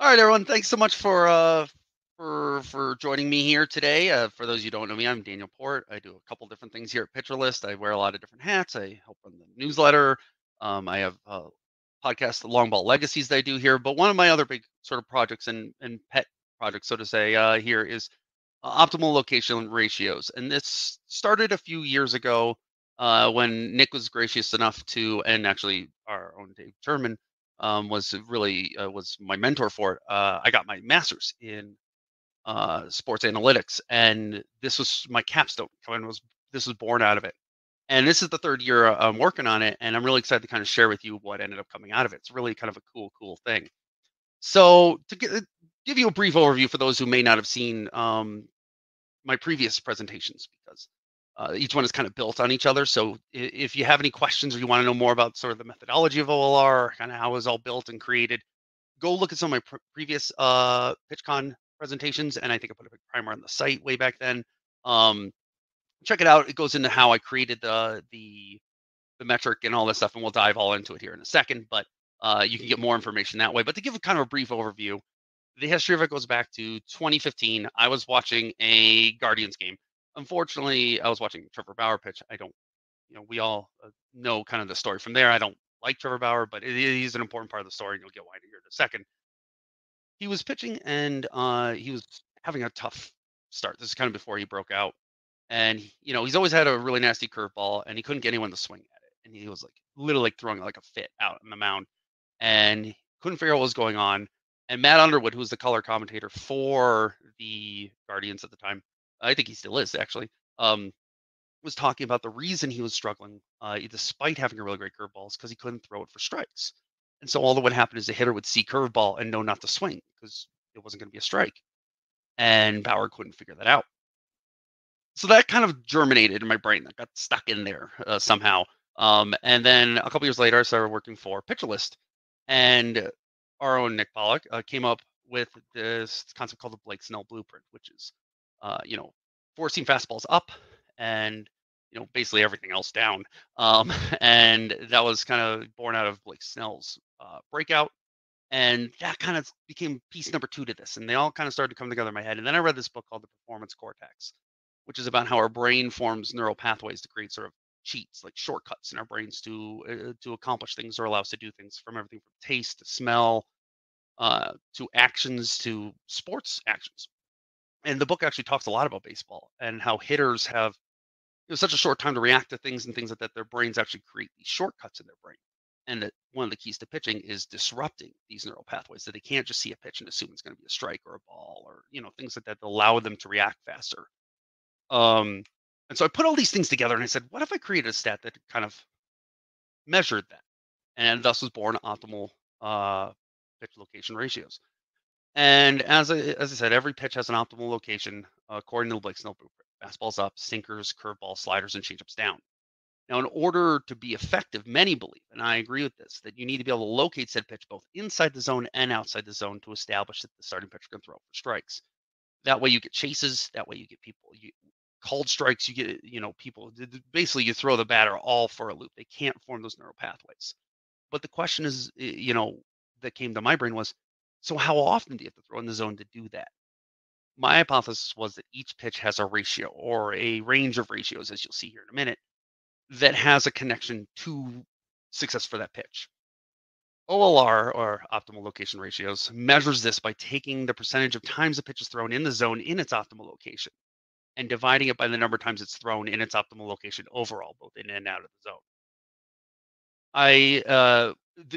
All right, everyone. Thanks so much for joining me here today. For those you don't know me, I'm Daniel Port. I do a couple different things here at Pitcher List. I wear a lot of different hats. I help run the newsletter. I have a podcast, the Long Ball Legacies that I do here. But one of my other big sort of projects and pet projects, so to say, here is optimal location ratios. And this started a few years ago when Nick was gracious enough to, and actually our own Dave Sherman was my mentor for it. I got my master's in sports analytics, and this was my capstone. This was born out of it, and this is the third year I'm working on it, and I'm really excited to kind of share with you what ended up coming out of it. It's really kind of a cool thing. So give you a brief overview for those who may not have seen my previous presentations, because each one is kind of built on each other. So if you have any questions or you want to know more about sort of the methodology of OLR, kind of how it was all built and created, go look at some of my previous PitchCon presentations, and I think I put a big primer on the site way back then. Um, Check it out. It goes into how I created the metric and all this stuff, and we'll dive all into it here in a second. But you can get more information that way. But to give a kind of a brief overview, the history of it goes back to 2015. I was watching a Guardians game. Unfortunately, I was watching Trevor Bauer pitch. I don't, we all know kind of the story from there. I don't like Trevor Bauer, but he's an important part of the story, and you'll get why here in a second. He was pitching, and he was having a tough start. This is kind of before he broke out, and he's always had a really nasty curveball, and he couldn't get anyone to swing at it, and he was like literally like throwing like a fit out on the mound, and he couldn't figure out what was going on. And Matt Underwood, who was the color commentator for the Guardians at the time, I think he still is actually, was talking about the reason he was struggling, despite having a really great curveball, is because he couldn't throw it for strikes. And so all that would happen is the hitter would see curveball and know not to swing because it wasn't going to be a strike. And Bauer couldn't figure that out. So that kind of germinated in my brain. That got stuck in there somehow. And then a couple years later, I started working for Pitcher List, and our own Nick Pollock came up with this concept called the Blake Snell blueprint, which is, forcing fastballs up and basically everything else down. And that was kind of born out of Blake Snell's breakout, and that kind of became piece number two to this, and they all kind of started to come together in my head. And then I read this book called The Performance Cortex, which is about how our brain forms neural pathways to create sort of cheats, like shortcuts in our brains to accomplish things or allow us to do things, from everything from taste to smell, to actions, to sports actions. And the book actually talks a lot about baseball and how hitters have such a short time to react to things and things like that. Their brains actually create these shortcuts in their brain, and that one of the keys to pitching is disrupting these neural pathways, that they can't just see a pitch and assume it's going to be a strike or a ball, or things like that, that allow them to react faster. And so I put all these things together, and I said, what if I created a stat that kind of measured that? And thus was born optimal pitch location ratios. And as I said, every pitch has an optimal location according to the Blake Snell blueprint. Fastballs up, sinkers, curveballs, sliders, and changeups down. Now, in order to be effective, many believe, and I agree with this, that you need to be able to locate said pitch both inside the zone and outside the zone to establish that the starting pitcher can throw for strikes. That way you get chases. That way you get people, called strikes. You get, people, basically you throw the batter all for a loop. They can't form those neural pathways. But the question is, that came to my brain was, so how often do you have to throw in the zone to do that? My hypothesis was that each pitch has a ratio, or a range of ratios, as you'll see here in a minute, that has a connection to success for that pitch. OLR, or optimal location ratios, measures this by taking the percentage of times a pitch is thrown in the zone in its optimal location and dividing it by the number of times it's thrown in its optimal location overall, both in and out of the zone.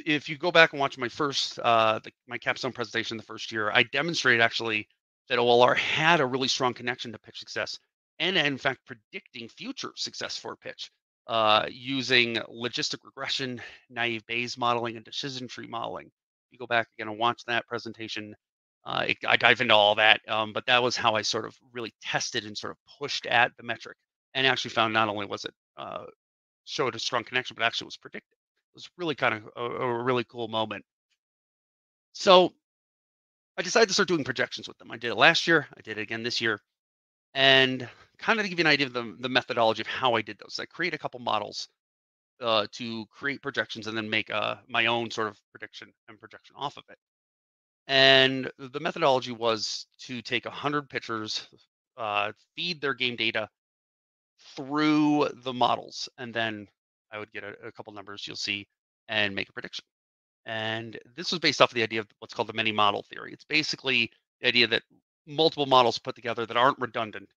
If you go back and watch my first, my capstone presentation the first year, I demonstrated actually that OLR had a really strong connection to pitch success, and in fact predicting future success for a pitch, using logistic regression, naive Bayes modeling, and decision tree modeling. If you go back again and watch that presentation, I dive into all that, but that was how I sort of really tested and sort of pushed at the metric, and actually found not only was it showed a strong connection, but actually was predictive. It was really kind of a really cool moment. So I decided to start doing projections with them. I did it last year. I did it again this year. And kind of to give you an idea of the methodology of how I did those, I create a couple models to create projections, and then make my own sort of prediction and projection off of it. And the methodology was to take 100 pitchers, feed their game data through the models, and then I would get a couple numbers you'll see and make a prediction. And this was based off of the idea of what's called the many model theory. It's basically the idea that multiple models put together that aren't redundant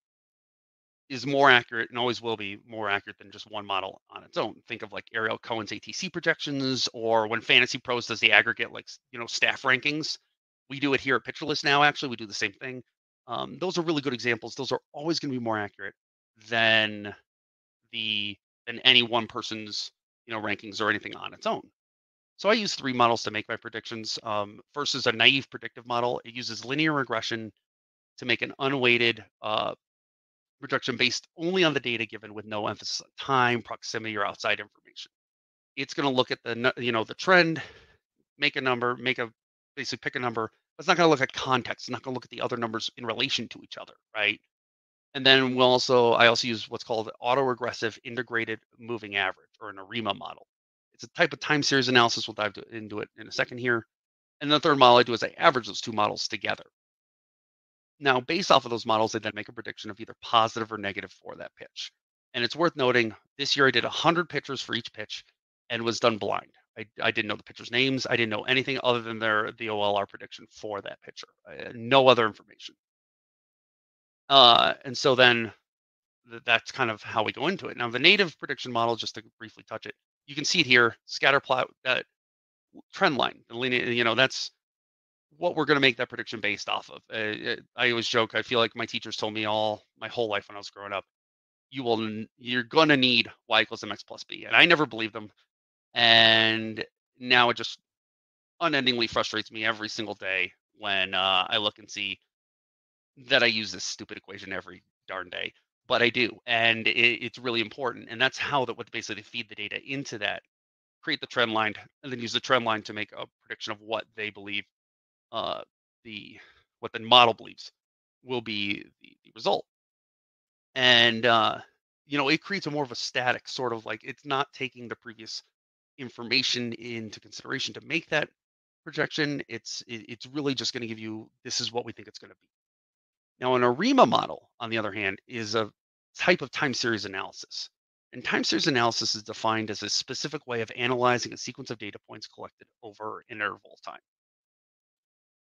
is more accurate and always will be more accurate than just one model on its own. Think of like Ariel Cohen's ATC projections, or when Fantasy Pros does the aggregate, like staff rankings. We do it here at PitcherList now. Actually, we do the same thing. Those are really good examples. Those are always going to be more accurate than the than any one person's rankings or anything on its own. So I use three models to make my predictions. First is a naive predictive model. It uses linear regression to make an unweighted projection based only on the data given with no emphasis on time, proximity, or outside information. It's going to look at the trend, make a number, basically pick a number. But it's not going to look at context. It's not going to look at the other numbers in relation to each other, right? And then I also use what's called autoregressive integrated moving average, or an ARIMA model. It's a type of time series analysis. We'll dive into it in a second here. And the third model I do is I average those two models together. Now, based off of those models, I then make a prediction of either positive or negative for that pitch. And it's worth noting, this year I did 100 pitchers for each pitch and was done blind. I didn't know the pitchers' names. I didn't know anything other than the OLR prediction for that pitcher. No other information. And so then that's kind of how we go into it. Now, the native prediction model, just to briefly touch it, you can see it here, scatter plot, that trend line, the linear, that's what we're going to make that prediction based off of. I always joke, I feel like my teachers told me all my whole life when I was growing up, you're going to need y equals mx plus b. And I never believed them. And now it just unendingly frustrates me every single day when I look and see that I use this stupid equation every darn day. But I do, and it's really important. And that's how that would basically feed the data into that, create the trend line, and then use the trend line to make a prediction of what they believe uh, what the model believes will be the result. And it creates a more of a static sort of, like, it's not taking the previous information into consideration to make that projection. It's really just going to give you, this is what we think it's going to be. Now, an ARIMA model, on the other hand, is a type of time series analysis. And time series analysis is defined as a specific way of analyzing a sequence of data points collected over an interval of time.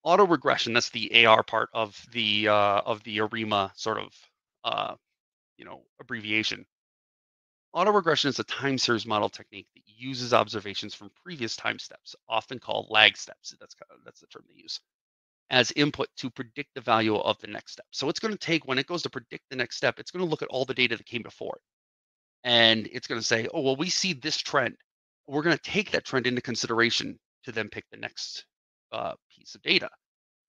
Auto regression, that's the AR part of the ARIMA sort of abbreviation. Auto regression is a time series model technique that uses observations from previous time steps, often called lag steps. That's the term they use, as input to predict the value of the next step. So it's going to take, when it goes to predict the next step, it's going to look at all the data that came before it. And it's going to say, oh, well, we see this trend. We're going to take that trend into consideration to then pick the next piece of data.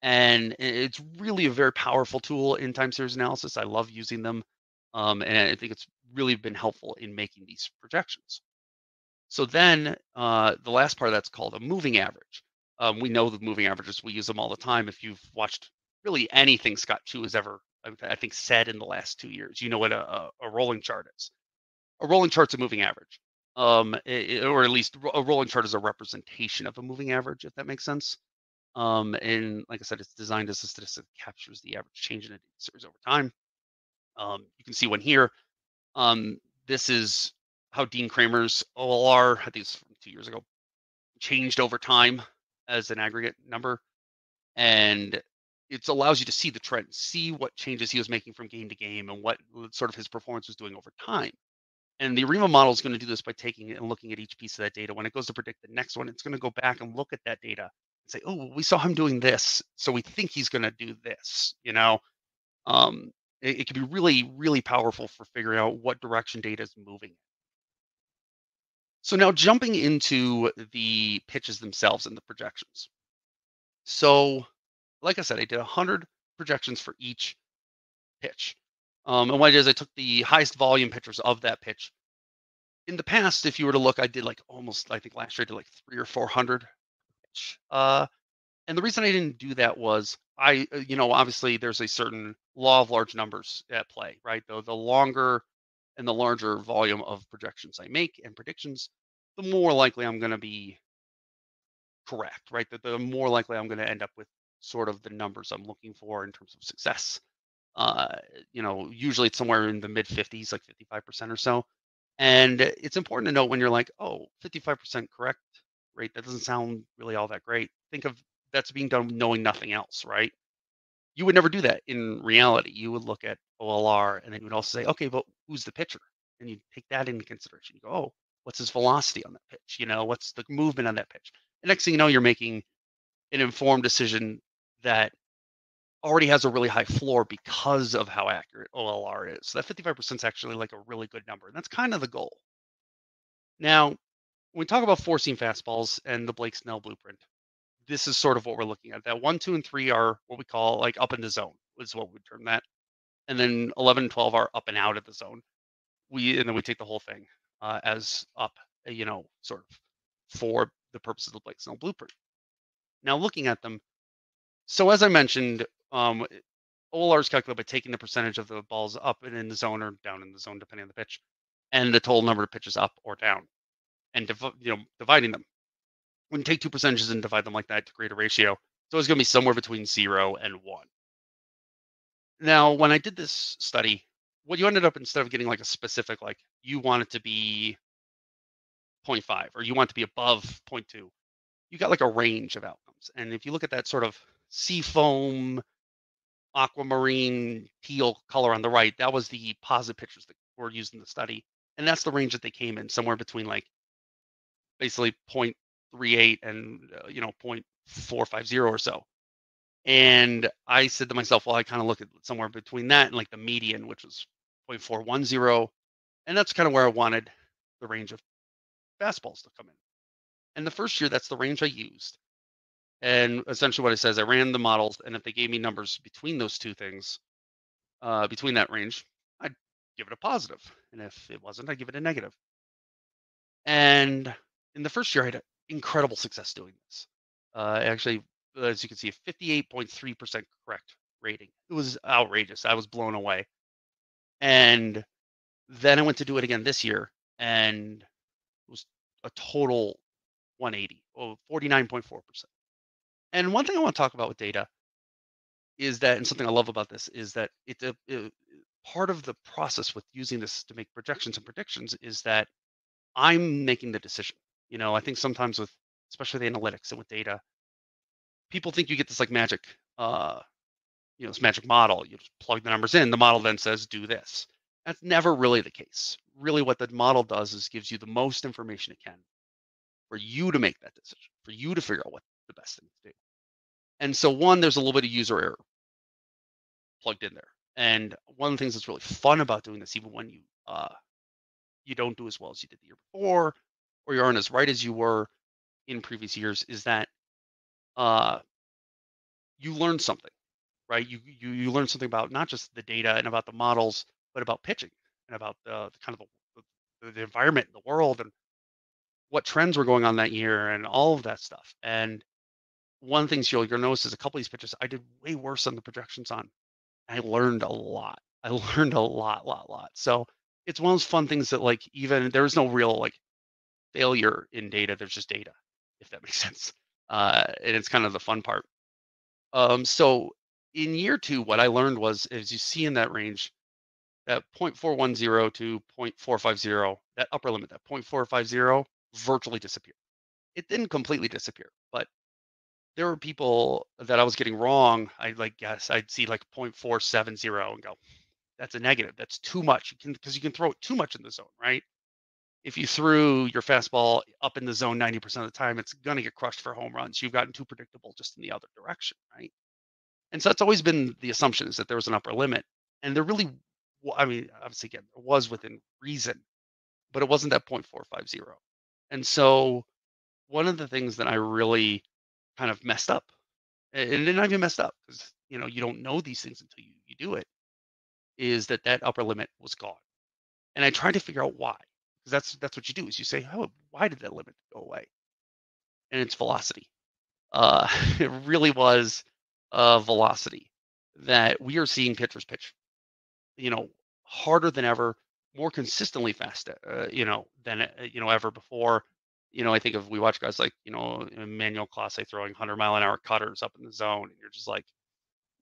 And it's really a very powerful tool in time series analysis. I love using them. And I think it's really been helpful in making these projections. So then the last part of that's called a moving average. We know the moving averages, we use them all the time. If you've watched really anything Scott Chu has ever, I think, said in the last 2 years, you know what a rolling chart is. A rolling chart's a moving average, or at least a rolling chart is a representation of a moving average, if that makes sense. And like I said, it's designed as a statistic that captures the average change in a data series over time. You can see one here. This is how Dean Kramer's OLR, I think it's from 2 years ago, changed over time as an aggregate number. And it allows you to see the trend, see what changes he was making from game to game and what sort of his performance was doing over time. And the ARIMA model is going to do this by taking it and looking at each piece of that data. When it goes to predict the next one, it's going to go back and look at that data and say, oh, we saw him doing this, so we think he's going to do this. It can be really, really powerful for figuring out what direction data is moving. So now jumping into the pitches themselves and the projections. So like I said, I did 100 projections for each pitch. And what I did is I took the highest volume pitchers of that pitch. In the past, if you were to look, I did like almost, I think last year I did like 300 or 400 pitch. And the reason I didn't do that was obviously there's a certain law of large numbers at play, right? The longer and the larger volume of projections I make and predictions, the more likely I'm going to be correct, right? The more likely I'm going to end up with sort of the numbers I'm looking for in terms of success. Uh, usually it's somewhere in the mid 50s, like 55% or so. And it's important to note when you're like, oh, 55% correct rate, that doesn't sound really all that great. Think of that's being done knowing nothing else, right? You would never do that in reality. You would look at OLR and then you would also say, okay, but who's the pitcher? And you take that into consideration. You go, oh, what's his velocity on that pitch? What's the movement on that pitch? And next thing you know, you're making an informed decision that already has a really high floor because of how accurate OLR is. So that 55% is actually like a really good number. And that's kind of the goal. Now, when we talk about four seam fastballs and the Blake Snell blueprint, this is sort of what we're looking at. That 1, 2, and 3 are what we call like up in the zone, is what we term that. And then 11 and 12 are up and out of the zone. And then we take the whole thing as up, sort of for the purposes of the Blake Snell blueprint. Now, looking at them, so as I mentioned, OLR is calculated by taking the percentage of the balls up and in the zone or down in the zone, depending on the pitch, and the total number of pitches up or down, and dividing them. When you take two percentages and divide them like that to create a ratio, so it's going to be somewhere between 0 and 1. Now, when I did this study, what you ended up, instead of getting like a specific, like you want it to be 0.5 or you want it to be above 0.2, you got like a range of outcomes. And if you look at that sort of seafoam, aquamarine, teal color on the right, that was the positive pitches that were used in the study. And that's the range that they came in, somewhere between like basically 0.38 and 0.450 or so. And I said to myself, well, I kind of look at somewhere between that and like the median, which was 0.410. And that's kind of where I wanted the range of fastballs to come in. And the first year, that's the range I used. And essentially what it says, I ran the models, and if they gave me numbers between those two things, between that range, I'd give it a positive. And if it wasn't, I'd give it a negative. And in the first year, I had incredible success doing this. Actually, as you can see, a 58.3% correct rating. It was outrageous. I was blown away. And then I went to do it again this year, and it was a total 180, 49.4%. And one thing I want to talk about with data is that, and something I love about this, is that part of the process with using this to make projections and predictions is that I'm making the decision. I think sometimes with, especially the analytics and with data, people think you get this like magic, this magic model. You just plug the numbers in, the model then says, do this. That's never really the case. Really what the model does is gives you the most information it can for you to make that decision, for you to figure out what the best thing to do. And so there's a little bit of user error plugged in there. And one of the things that's really fun about doing this, even when you don't do as well as you did the year before, or you aren't as right as you were in previous years, is that you learn something, right? You learn something about not just the data and about the models, but about pitching and about the kind of the environment in the world and what trends were going on that year and all of that stuff. And one of the things you'll notice is a couple of these pitches I did way worse on the projections on. I learned a lot. I learned a lot. So it's one of those fun things that, like, even there's no real like failure in data. There's just data, if that makes sense. And it's kind of the fun part. So in year 2, what I learned was, as you see in that range, that 0.410 to 0.450, that upper limit, that 0.450 virtually disappeared. It didn't completely disappear, but there were people that I was getting wrong. I'd see like 0.470 and go, that's a negative. That's too much. Because you can throw it too much in the zone, right? If you threw your fastball up in the zone 90% of the time, it's going to get crushed for home runs. You've gotten too predictable just in the other direction, right? And so that's always been the assumption, is that there was an upper limit. And there really, I mean, obviously, again, it was within reason, but it wasn't that 0.450. And so one of the things that I really kind of messed up, and not even messed up, because you don't know these things until you do it, is that upper limit was gone. And I tried to figure out why, because that's what you do, is you say, oh, why did that limit go away? And it's velocity. It really was velocity, that we are seeing pitchers pitch, harder than ever, more consistently fast, than ever before. I think of we watch guys like, Emmanuel Clase throwing 100-mile-an-hour cutters up in the zone, and you're just like,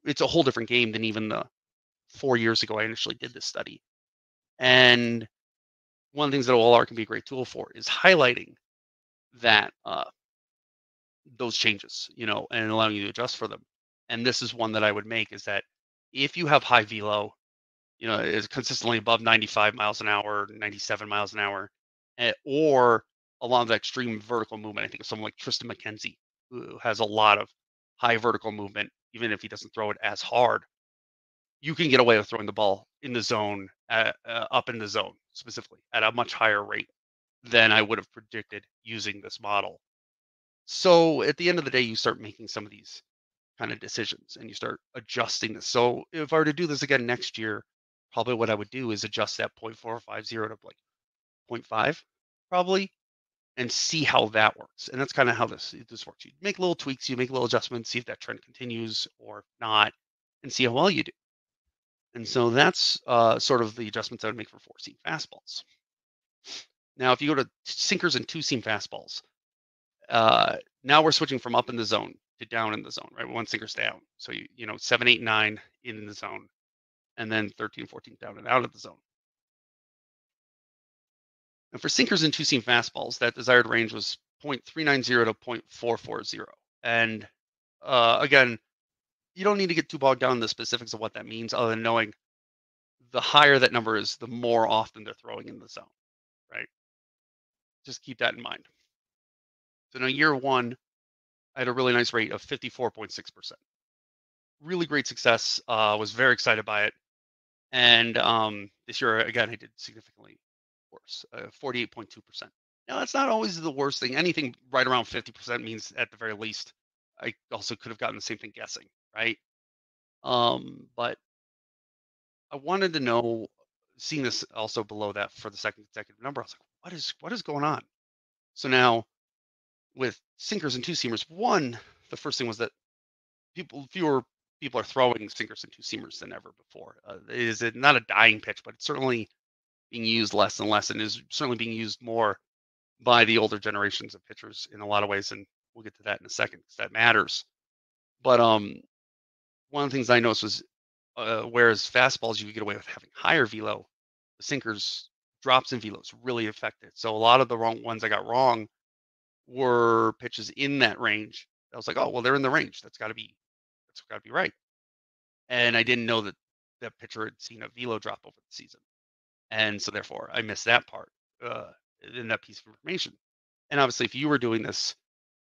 it's a whole different game than even the 4 years ago I initially did this study. And one of the things that OLR can be a great tool for is highlighting that those changes, and allowing you to adjust for them. And this is one that I would make is that if you have high velo, is consistently above 95 miles an hour, 97 miles an hour, or along the extreme vertical movement. I think of someone like Tristan McKenzie, who has a lot of high vertical movement, even if he doesn't throw it as hard. You can get away with throwing the ball in the zone, up in the zone specifically, at a much higher rate than I would have predicted using this model. So at the end of the day, you start making some of these kind of decisions and you start adjusting this. So if I were to do this again next year, probably what I would do is adjust that 0.450 to like 0.5 probably, and see how that works. And that's kind of how this works. You make little tweaks, you make little adjustments, see if that trend continues or not, and see how well you do. And so that's sort of the adjustments I would make for 4-seam fastballs. Now, if you go to sinkers and 2-seam fastballs, now we're switching from up in the zone to down in the zone, right? One sinker's down. So, 7, 8, 9 in the zone, and then 13, 14 down and out of the zone. And for sinkers and 2-seam fastballs, that desired range was 0.390 to 0.440. And again, you don't need to get too bogged down in the specifics of what that means, other than knowing the higher that number is, the more often they're throwing in the zone, right? Just keep that in mind. So now year one, I had a really nice rate of 54.6%. Really great success. Was very excited by it. And this year, again, I did significantly worse, 48.2%. Now, that's not always the worst thing. Anything right around 50% means, at the very least, I also could have gotten the same thing guessing, right? But I wanted to know, seeing this also below that for the second consecutive number, I was like, what is going on? So now, with sinkers and 2-seamers, the first thing was that fewer people are throwing sinkers and 2-seamers than ever before. Is it not a dying pitch, but it's certainly being used less and less, and is certainly being used more by the older generations of pitchers in a lot of ways, and we'll get to that in a second because that matters. But one of the things I noticed was, whereas fastballs you could get away with having higher velo, the sinkers drops in velos really affected. So a lot of the wrong ones I got wrong were pitches in that range. I was like, oh well, they're in the range. That's got to be right. And I didn't know that that pitcher had seen a velo drop over the season, and so therefore I missed that part in that piece of information. And obviously, if you were doing this,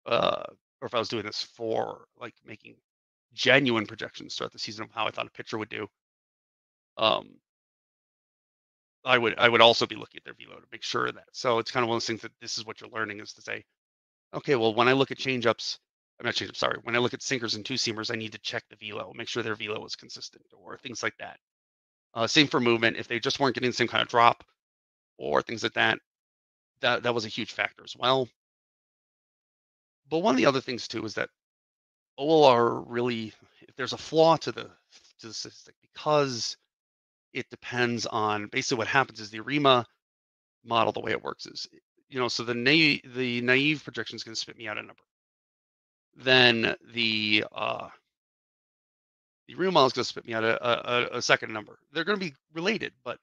or if I was doing this for like making genuine projections throughout the season of how I thought a pitcher would do, um, I would also be looking at their velo to make sure of that. So it's kind of one of those things that this is what you're learning, is to say, okay, well, when I look at changeups, I'm not changeups, sorry. When I look at sinkers and 2-seamers, I need to check the velo, make sure their velo is consistent, or things like that. Same for movement. If they just weren't getting the same kind of drop or things like that, that was a huge factor as well. But one of the other things too is that OLR really, if there's a flaw to the statistic, because it depends on, basically what happens is the ARIMA model, the way it works is, so the naive projection is going to spit me out a number. Then the real model is going to spit me out a second number. They're going to be related, but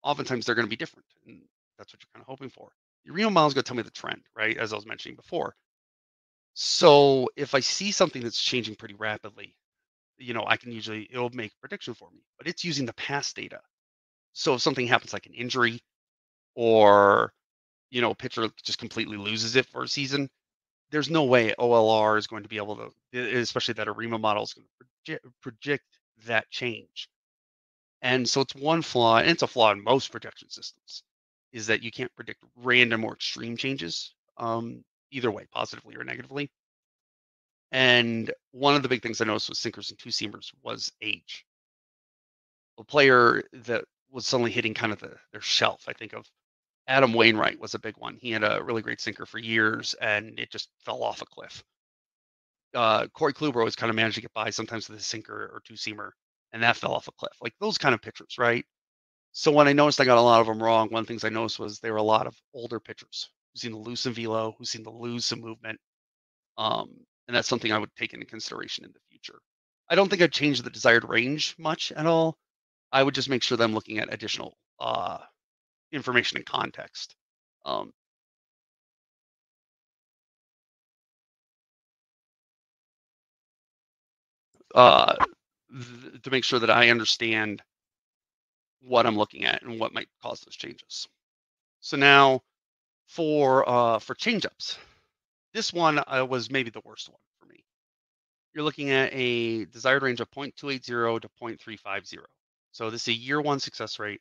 oftentimes they're going to be different, and that's what you're kind of hoping for. The real model is going to tell me the trend, right? As I was mentioning before. So if I see something that's changing pretty rapidly, I can it'll make a prediction for me, but it's using the past data. So if something happens like an injury, or, a pitcher just completely loses it for a season, there's no way OLR is going to be able to, especially that ARIMA model is going to predict that change. And so it's one flaw, and it's a flaw in most projection systems, is that you can't predict random or extreme changes, either way, positively or negatively. And one of the big things I noticed with sinkers and 2-seamers was age. A player that was suddenly hitting kind of their shelf. I think of Adam Wainwright was a big one. He had a really great sinker for years, and it just fell off a cliff. Corey Kluber always kind of managed to get by sometimes with a sinker or 2-seamer, and that fell off a cliff. Like those kind of pitchers, right? So when I noticed I got a lot of them wrong, one of the things I noticed was they were a lot of older pitchers. who's seen to lose some velo, who's seen to lose some movement. And that's something I would take into consideration in the future. I don't think I'd change the desired range much at all. I would just make sure that I'm looking at additional information and context. Um, uh, to make sure that I understand what I'm looking at and what might cause those changes. So now for changeups, this one was maybe the worst one for me. You're looking at a desired range of 0.280 to 0.350. So this is a year one success rate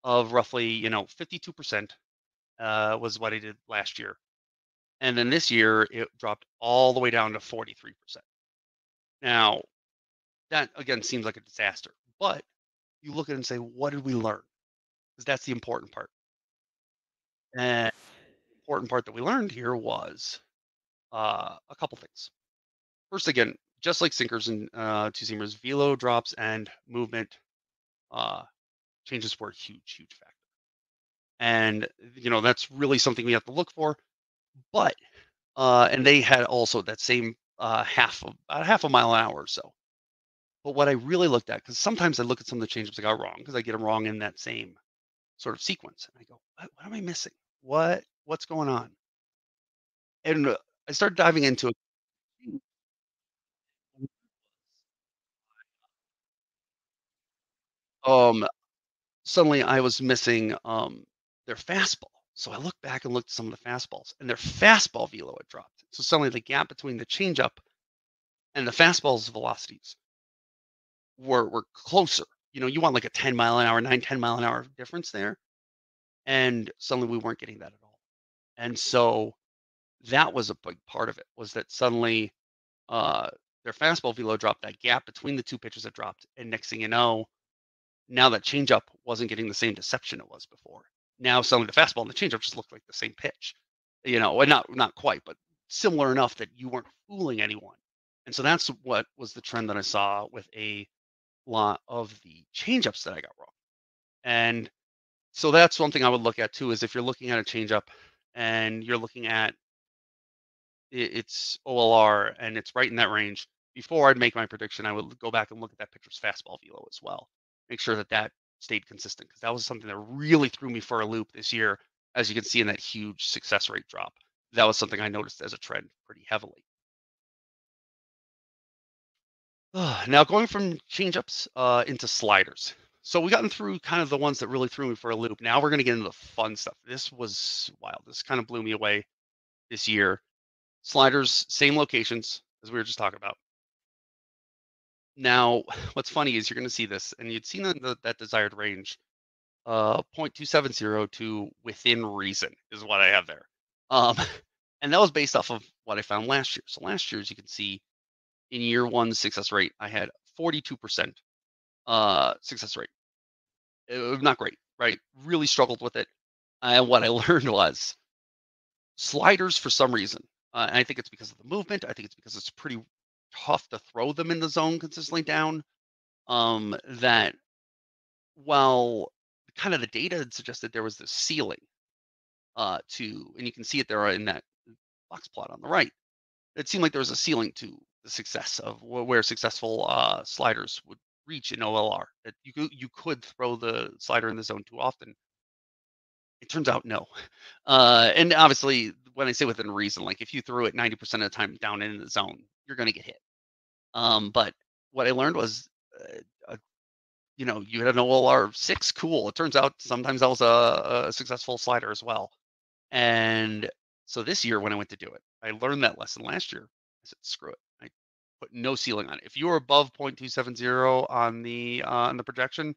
of roughly 52% was what I did last year, and then this year it dropped all the way down to 43%. Now that again seems like a disaster, but you look at it and say, what did we learn? Because that's the important part. And the important part that we learned here was a couple things. First, again, just like sinkers and two seamers, velo drops and movement uh, changes were a huge, huge factor. And that's really something we have to look for. But and they had also that same about half a mile an hour or so. But what I really looked at, because sometimes I look at some of the changes I got wrong, because I get them wrong in that same sort of sequence, and I go, what am I missing? What's going on? And I started diving into it. Um, Suddenly I was missing their fastball. So I looked back and looked at some of the fastballs, and their fastball velo had dropped. So suddenly the gap between the changeup and the fastball's velocities were closer. You want like a 10 mile an hour, 9, 10 mile an hour difference there. And suddenly we weren't getting that at all. And so that was a big part of it, was that suddenly uh, their fastball velo dropped, that gap between the two pitches had dropped. And next thing you know, now that changeup wasn't getting the same deception it was before. Now suddenly the fastball and the changeup just looked like the same pitch, and not quite, but similar enough that you weren't fooling anyone. And so that's what was the trend that I saw with a lot of the changeups that I got wrong. And so that's one thing I would look at too, is if you're looking at a changeup and you're looking at its OLR and it's right in that range, before I'd make my prediction, I would go back and look at that pitcher's fastball velo as well. Make sure that that stayed consistent, because that was something that really threw me for a loop this year, as you can see in that huge success rate drop. That was something I noticed as a trend pretty heavily. Now going from changeups into sliders. So we gotten through kind of the ones that really threw me for a loop. Now we're going to get into the fun stuff. This was wild. This kind of blew me away this year. Sliders, same locations as we were just talking about. Now, what's funny is you're going to see this, and you'd seen that desired range, 0.270 to within reason is what I have there. Um, and that was based off of what I found last year. So last year, as you can see, in year one success rate, I had 42% success rate. It was not great, right? Really struggled with it. And what I learned was sliders, for some reason, and I think it's because of the movement. I think it's because it's pretty tough to throw them in the zone consistently down. That while kind of the data had suggested there was this ceiling and you can see it there in that box plot on the right. It seemed like there was a ceiling to the success of where successful sliders would reach in OLR. That you could throw the slider in the zone too often. It turns out no. And obviously, when I say within reason, like if you threw it 90% of the time down in the zone, you're going to get hit. But what I learned was, you had an OLR of 6, cool. It turns out sometimes that was a successful slider as well. And so this year when I went to do it, I learned that lesson last year. I said, screw it. I put no ceiling on it. If you were above 0.270 on the projection,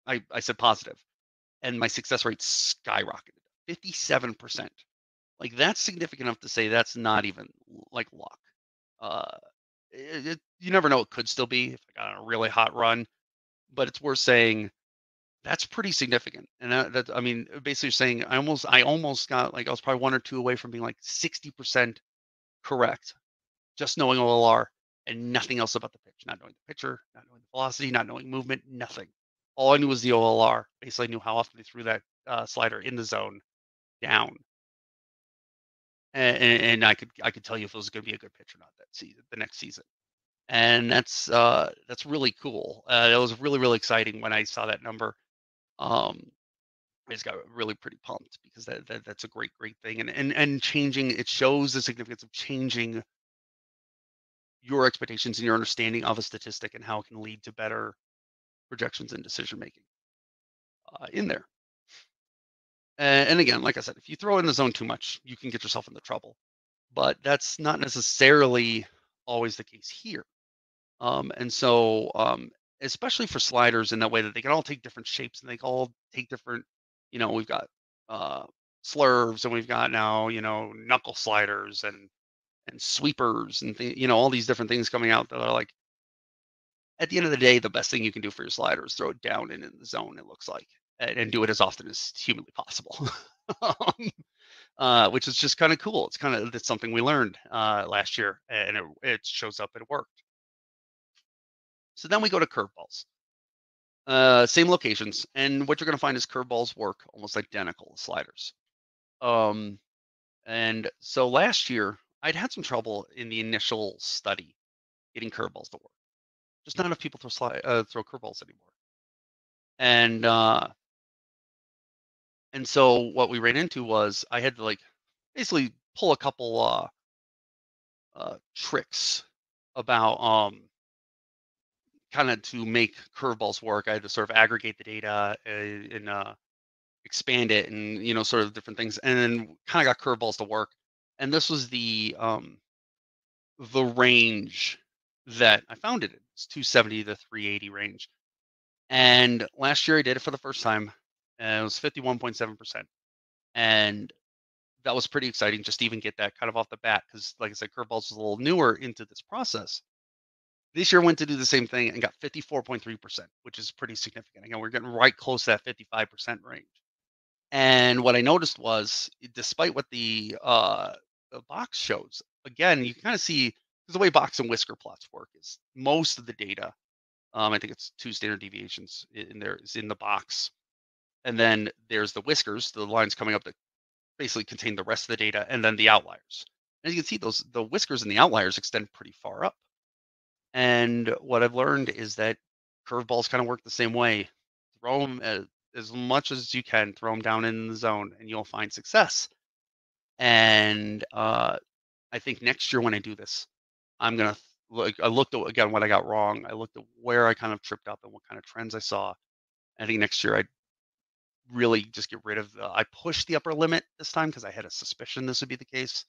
I said positive, and my success rate skyrocketed, 57%. Like that's significant enough to say that's not even like luck. Uh, you never know. It could still be if I got on a really hot run, but it's worth saying that's pretty significant. And I mean, basically saying I almost got, like, I was probably one or two away from being like 60% correct, just knowing OLR and nothing else about the pitch, not knowing the pitcher, not knowing the velocity, not knowing movement, nothing. All I knew was the OLR. Basically, I knew how often they threw that slider in the zone, down, and I could tell you if it was going to be a good pitch or not that season, the next season. And that's really cool. That was really really exciting when I saw that number. Um, I just got really pretty pumped because that's a great thing, and changing it shows the significance of changing your expectations and your understanding of a statistic and how it can lead to better projections and decision making in there. And again, like I said, if you throw in the zone too much, you can get yourself into trouble. But that's not necessarily always the case here. And so, especially for sliders in that way that they can all take different shapes and they can all take different, we've got uh, slurves and we've got now, knuckle sliders and sweepers and all these different things coming out that are like, at the end of the day, the best thing you can do for your slider is throw it down and in the zone, it looks like, and do it as often as humanly possible. um, which is just kind of cool. It's something we learned last year, and it shows up at work. So then we go to curveballs. Same locations, and what you're going to find is curveballs work almost identical to sliders. And so last year, I'd had some trouble in the initial study getting curveballs to work. Just not enough people throw curveballs anymore. And and so what we ran into was I had to like basically pull a couple tricks about kind of to make curveballs work. I had to sort of aggregate the data and expand it and sort of different things, and then kind of got curveballs to work. And this was the range that I found it in. It's 270 to 380 range. And last year I did it for the first time, and it was 51.7%. And that was pretty exciting just to even get that kind of off the bat because, like I said, curveballs was a little newer into this process. This year went to do the same thing and got 54.3%, which is pretty significant. Again, we're getting right close to that 55% range. And what I noticed was, despite what the box shows, again, you kind of see because the way box and whisker plots work is most of the data, I think it's two standard deviations in there, is in the box, and then there's the whiskers, the lines coming up that basically contain the rest of the data, and then the outliers. As you can see, the whiskers and the outliers extend pretty far up. And what I've learned is that curveballs kind of work the same way. Throw them as much as you can, throw them down in the zone, and you'll find success. And I think next year when I do this, I'm gonna look. I looked at again what I got wrong. I looked at where I kind of tripped up and what kind of trends I saw. I think next year I'd really just get rid of I pushed the upper limit this time because I had a suspicion this would be the case.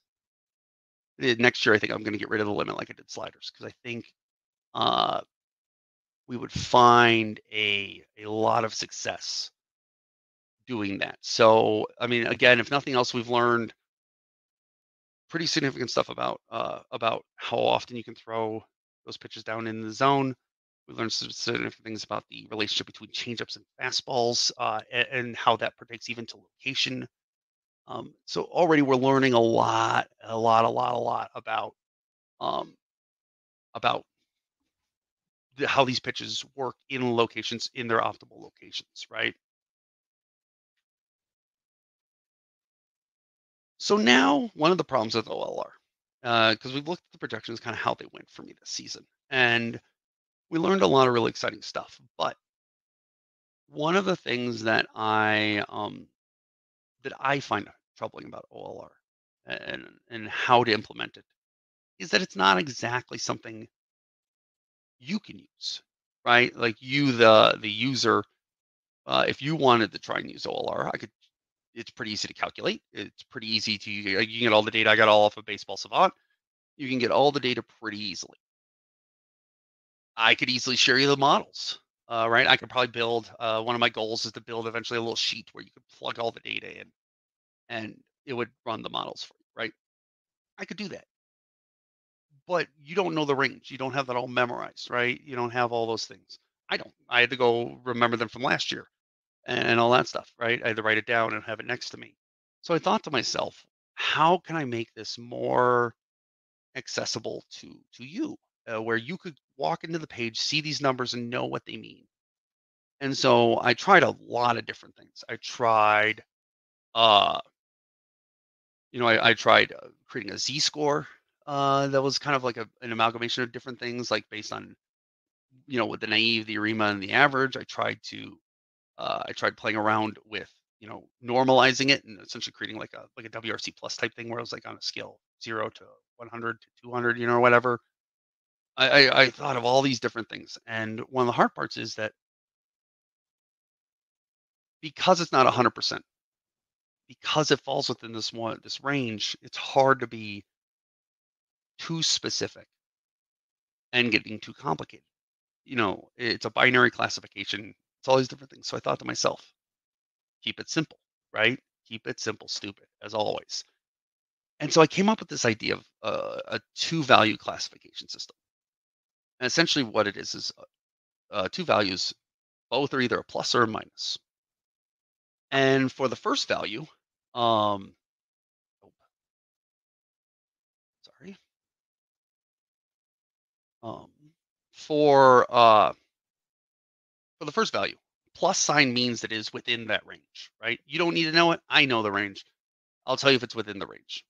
Next year, I think I'm going to get rid of the limit like I did sliders because I think uh, we would find a lot of success doing that. So, I mean, again, if nothing else, we've learned pretty significant stuff about how often you can throw those pitches down in the zone. We learned some significant things about the relationship between changeups and fastballs, and how that predicts even to location. So already we're learning a lot um, about how these pitches work in locations in their optimal locations, right? So now one of the problems with OLR, because we've looked at the projections, kind of how they went for me this season, and we learned a lot of really exciting stuff. But one of the things that I find troubling about OLR and how to implement it is that it's not exactly something you can use, right? Like you, the user, if you wanted to try and use OLR, I could. It's pretty easy to calculate. It's pretty easy to you can get all the data. I got all off of Baseball Savant. You can get all the data pretty easily. I could easily share you the models, right? I could probably build. One of my goals is to build eventually a little sheet where you could plug all the data in, and it would run the models for you, right? I could do that, but you don't know the range. You don't have that all memorized, right? You don't have all those things. I don't. I had to go remember them from last year and all that stuff, right? I had to write it down and have it next to me. So I thought to myself, how can I make this more accessible to you, where you could walk into the page, see these numbers, and know what they mean? And so I tried a lot of different things. I tried I tried creating a Z-score that was kind of like an amalgamation of different things, like based on, with the naive, the ARIMA, and the average. I tried playing around with, normalizing it and essentially creating like a WRC plus type thing where I was like on a scale 0 to 100 to 200, or whatever. I thought of all these different things, and one of the hard parts is that because it's not 100%, because it falls within this range, it's hard to be too specific and getting too complicated. It's a binary classification. It's all these different things. So I thought to myself, keep it simple, right? Keep it simple, stupid, as always. And so I came up with this idea of a two value classification system. And essentially, what it is two values, both are either a plus or a minus. And for the first value, um, oh, sorry, um, for uh, for the first value, plus sign means that it is within that range, right? You don't need to know it. I know the range. I'll tell you if it's within the range.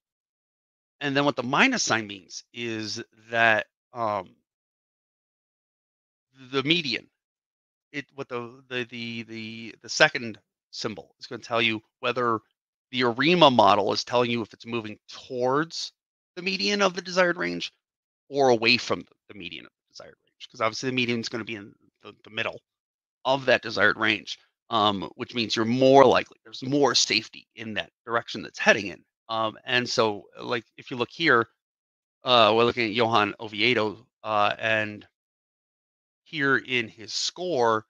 And then what the minus sign means is that the median, what the second symbol is going to tell you whether the ARIMA model is telling you if it's moving towards the median of the desired range or away from the median of the desired range. Because obviously the median is going to be in the middle of that desired range, which means you're more likely, there's more safety in that direction that's heading in. And so, like, if you look here, we're looking at Johan Oviedo, and here in his score,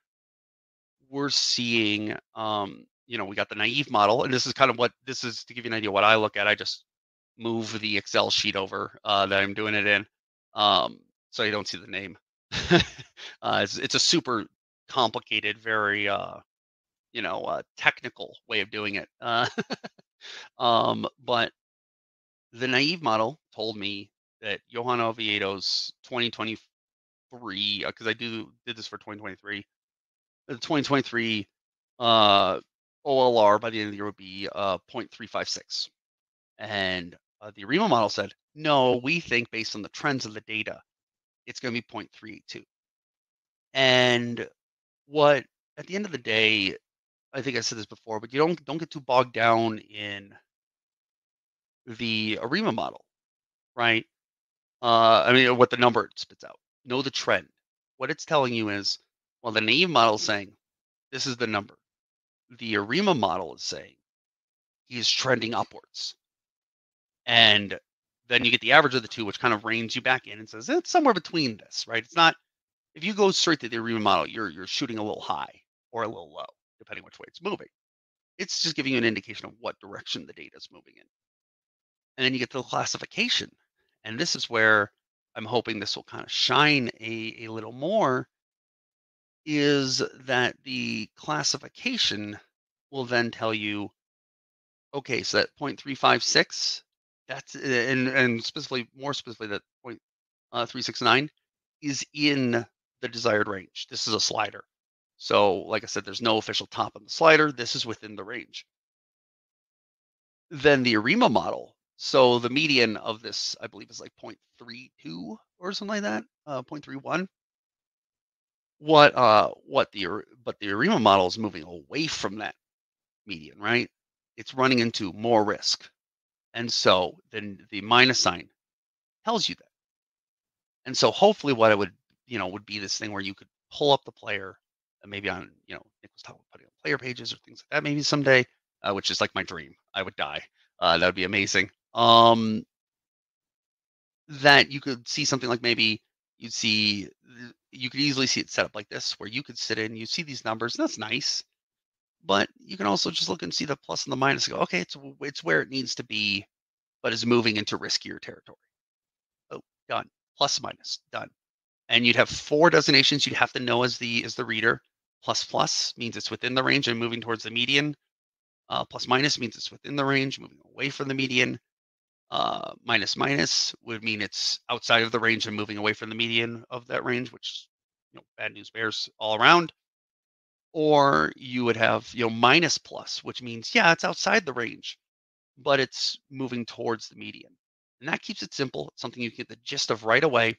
we're seeing, we got the naive model, and this is kind of what this is to give you an idea what I look at. I just move the Excel sheet over that I'm doing it in, so you don't see the name. It's a super complicated, very technical way of doing it. But the naive model told me that Johan Oviedo's 2023, because I did this for 2023, the 2023 OLR by the end of the year would be 0.356. And the ARIMA model said, no, we think based on the trends of the data, it's going to be 0.382. And what, at the end of the day, I think I said this before, but you don't get too bogged down in the ARIMA model, right? I mean, what the number it spits out. Know the trend. What it's telling you is, well, the naive model is saying this is the number. The ARIMA model is saying he's trending upwards, and then you get the average of the two, which kind of reins you back in and says it's somewhere between this, right? It's not, if you go straight to the ARIMA model, you're shooting a little high or a little low, depending which way it's moving. It's just giving you an indication of what direction the data is moving in. And then you get to the classification. And this is where I'm hoping this will kind of shine a little more, is that the classification will then tell you, okay, so that 0.356, that's, and more specifically, that 0.369 is in the desired range. This is a slider. So like I said, there's no official top on the slider. This is within the range. Then the ARIMA model. So the median of this, I believe, is like 0.32 or something like that, 0.31. But the ARIMA model is moving away from that median, right? It's running into more risk. And so then the minus sign tells you that. And so hopefully what it would be this thing where you could pull up the player, maybe on, Nick was talking about putting on player pages or things like that maybe someday, which is like my dream. I would die. That would be amazing. That you could see something like maybe you could easily see it set up like this, where you could sit in, you see these numbers, and that's nice. But you can also just look and see the plus and the minus and go, okay, it's where it needs to be, but is moving into riskier territory. Oh, done. Plus minus, done. And you'd have 4 designations you'd have to know as the reader. Plus plus means it's within the range and moving towards the median. Plus minus means it's within the range, moving away from the median. Minus minus would mean it's outside of the range and moving away from the median of that range, which is, bad news bears all around. Or you would have, minus plus, which means, yeah, it's outside the range, but it's moving towards the median. And that keeps it simple. It's something you get the gist of right away,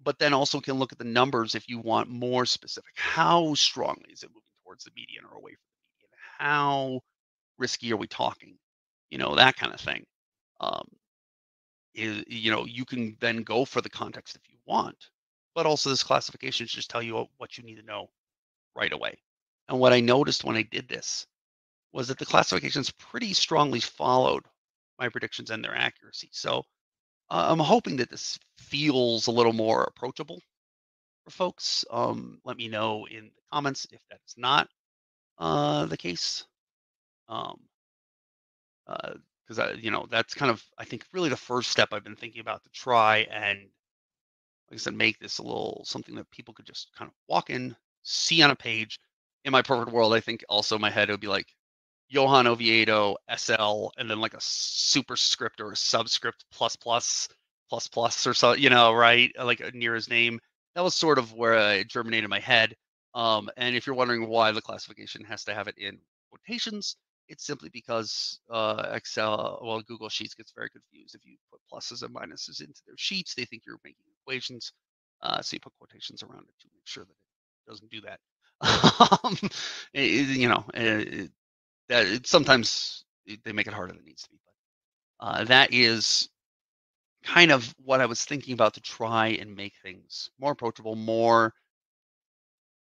but then also can look at the numbers if you want more specific. How strongly is it moving towards the median or away from the median? How risky are we talking? That kind of thing. Um, you can then go for the context if you want, but also this classification just tell you what you need to know right away. And what I noticed when I did this was that the classifications pretty strongly followed my predictions and their accuracy. So I'm hoping that this feels a little more approachable for folks. Let me know in the comments if that's not the case. Um, because that's kind of, I think, really the first step I've been thinking about to try and, like I said, make this a little something that people could just kind of walk in, see on a page. In my perfect world, I think also in my head it would be like Johan Oviedo, SL, and then like a superscript or a subscript plus or so, right? Like near his name. That was sort of where I germinated in my head. And if you're wondering why the classification has to have it in quotations, it's simply because Google Sheets gets very confused. If you put pluses and minuses into their sheets, they think you're making equations. So you put quotations around it to make sure that it doesn't do that. um, that sometimes they make it harder than it needs to be. But that is kind of what I was thinking about to try and make things more approachable,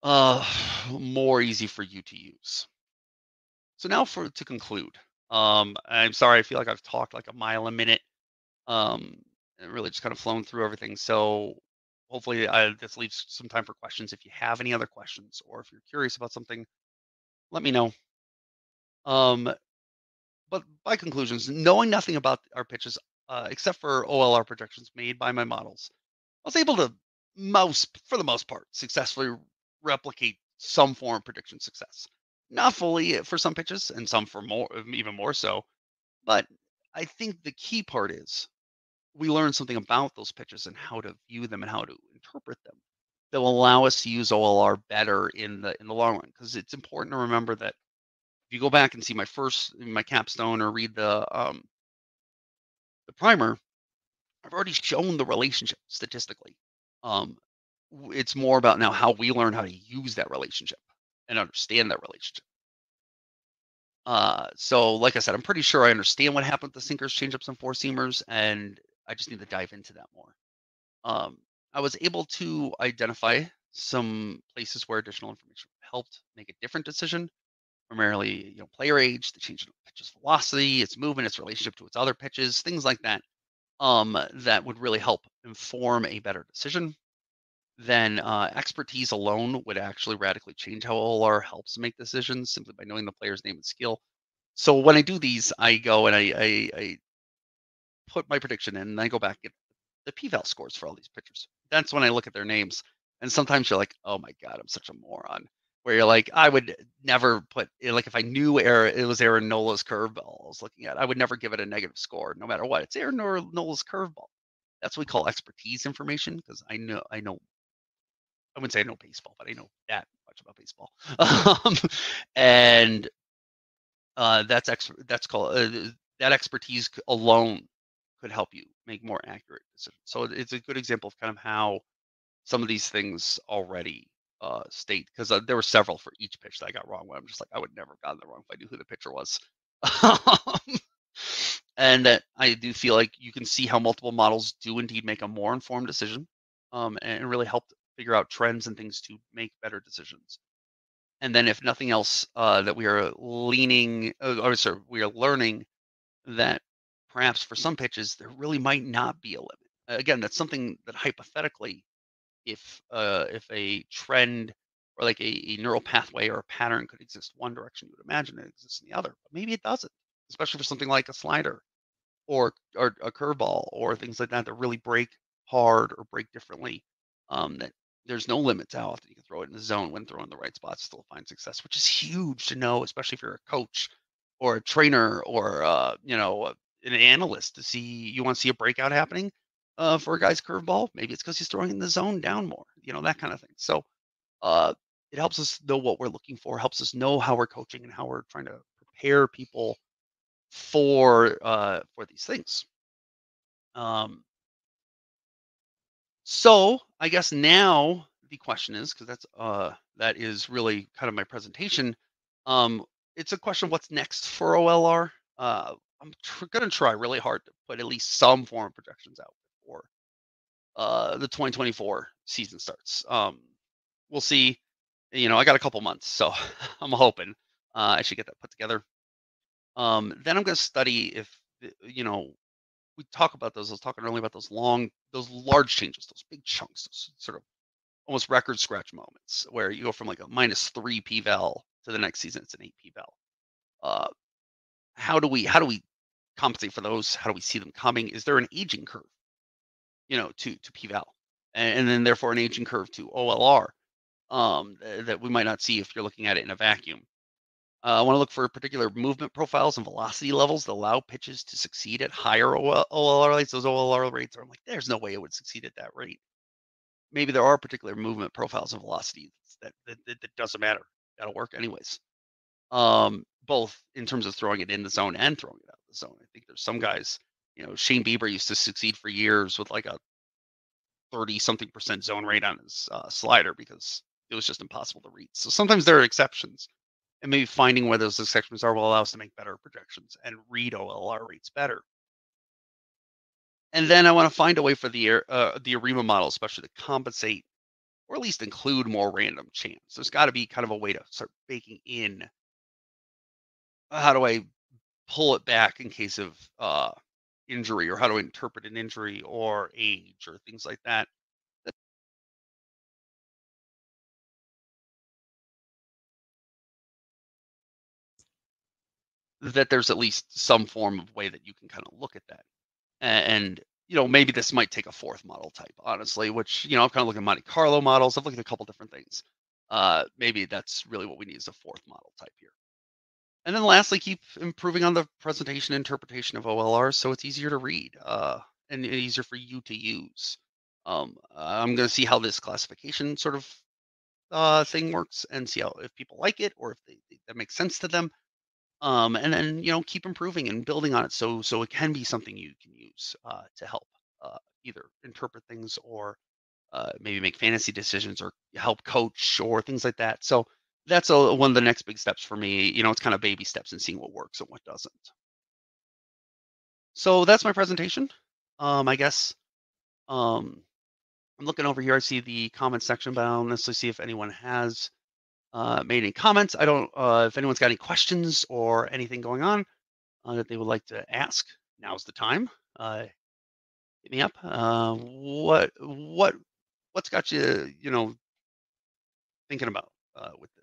uh, more easy for you to use. So now to conclude, I'm sorry, I feel like I've talked like a mile a minute, um, and really just kind of flown through everything. So hopefully this leaves some time for questions. If you have any other questions or if you're curious about something, let me know. Um, But by conclusions, knowing nothing about our pitches, except for OLR projections made by my models, I was able to for the most part, successfully replicate some form of prediction success. Not fully for some pitches, and some for more, even more so. But I think the key part is we learn something about those pitches and how to view them and how to interpret them that will allow us to use OLR better in the long run. Because it's important to remember that if you go back and see my capstone or read the primer, I've already shown the relationship statistically. Um, it's more about now how we learn how to use that relationship and understand that relationship. So like I said, I'm pretty sure I understand what happened with the sinkers, changeups, and four seamers, and I just need to dive into that more. Um, I was able to identify some places where additional information helped make a different decision. Primarily, player age, the change in pitch's velocity, its movement, its relationship to its other pitches, things like that. That would really help inform a better decision. Then expertise alone would actually radically change how OLR helps make decisions simply by knowing the player's name and skill. So when I do these, I go and I put my prediction in, and I go back and get the p-val scores for all these pitchers. That's when I look at their names, and sometimes you're like, "Oh my god, I'm such a moron." Where you're like, I would never put like if I knew it was Aaron Nola's curveball I was looking at, I would never give it a negative score, no matter what. It's Aaron Nola's curveball. That's what we call expertise information because I know I wouldn't say I know baseball, but I know that much about baseball. Um, and that's called that expertise alone could help you make more accurate decisions. So it's a good example of kind of how some of these things already state because there were several for each pitch that I got wrong. Where I'm just like, I would never have gotten that wrong if I knew who the pitcher was. And that I do feel like you can see how multiple models do indeed make a more informed decision, and really help figure out trends and things to make better decisions. And then, if nothing else, that we are we are learning that perhaps for some pitches there really might not be a limit. Again, that's something that hypothetically, if a trend or like a neural pathway or a pattern could exist one direction, you would imagine it exists in the other, but maybe it doesn't, especially for something like a slider or a curveball or things like that that really break hard or break differently. That there's no limit to how often you can throw it in the zone when thrown in the right spots, still find success, which is huge to know, especially if you're a coach or a trainer or an analyst to see you want to see a breakout happening for a guy's curveball. Maybe it's because he's throwing in the zone down more, that kind of thing. So uh, it helps us know what we're looking for, helps us know how we're coaching and how we're trying to prepare people for these things. Um, so I guess now the question is, because that is really kind of my presentation. Um, it's a question of what's next for OLR. I'm going to try really hard to put at least some form of projections out before the 2024 season starts. We'll see. I got a couple months, so I'm hoping I should get that put together. Then I'm going to study if we talk about those. I was talking earlier about those large changes, those big chunks, those sort of almost record scratch moments where you go from like a -3 p-val to the next season it's an 8 p-val. Uh, how do we compensate for those? How do we see them coming? Is there an aging curve, to p-val, and then therefore an aging curve to OLR, that we might not see if you're looking at it in a vacuum? I want to look for particular movement profiles and velocity levels that allow pitches to succeed at higher OLR rates. Those OLR rates are, I'm like, there's no way it would succeed at that rate. Maybe there are particular movement profiles and velocities that doesn't matter. That'll work anyways. Both in terms of throwing it in the zone and throwing it out of the zone. I think there's some guys, Shane Bieber used to succeed for years with like a 30 something percent zone rate on his slider because it was just impossible to read. So sometimes there are exceptions, and maybe finding where those exceptions are will allow us to make better projections and read OLR rates better. And then I want to find a way for the ARIMA model, especially to compensate or at least include more random chance. There's got to be kind of a way to start baking in. How do I pull it back in case of injury, or how do I interpret an injury or age or things like that? That there's at least some form of way that you can kind of look at that. And maybe this might take a fourth model type, honestly, which I'm kind of looking at Monte Carlo models. I've looked at a couple different things. Maybe that's really what we need is a fourth model type here. And then lastly, keep improving on the presentation interpretation of OLRs so it's easier to read, and easier for you to use. I'm going to see how this classification sort of thing works and see how if people like it or if that makes sense to them. And then keep improving and building on it so it can be something you can use to help either interpret things or maybe make fantasy decisions or help coach or things like that. So that's one of the next big steps for me. It's kind of baby steps and seeing what works and what doesn't. So that's my presentation. I guess um, I'm looking over here. I see the comment section, but I don't necessarily see if anyone has made any comments. I don't if anyone's got any questions or anything going on that they would like to ask. Now's the time. Hit me up. What's got you, thinking about with this?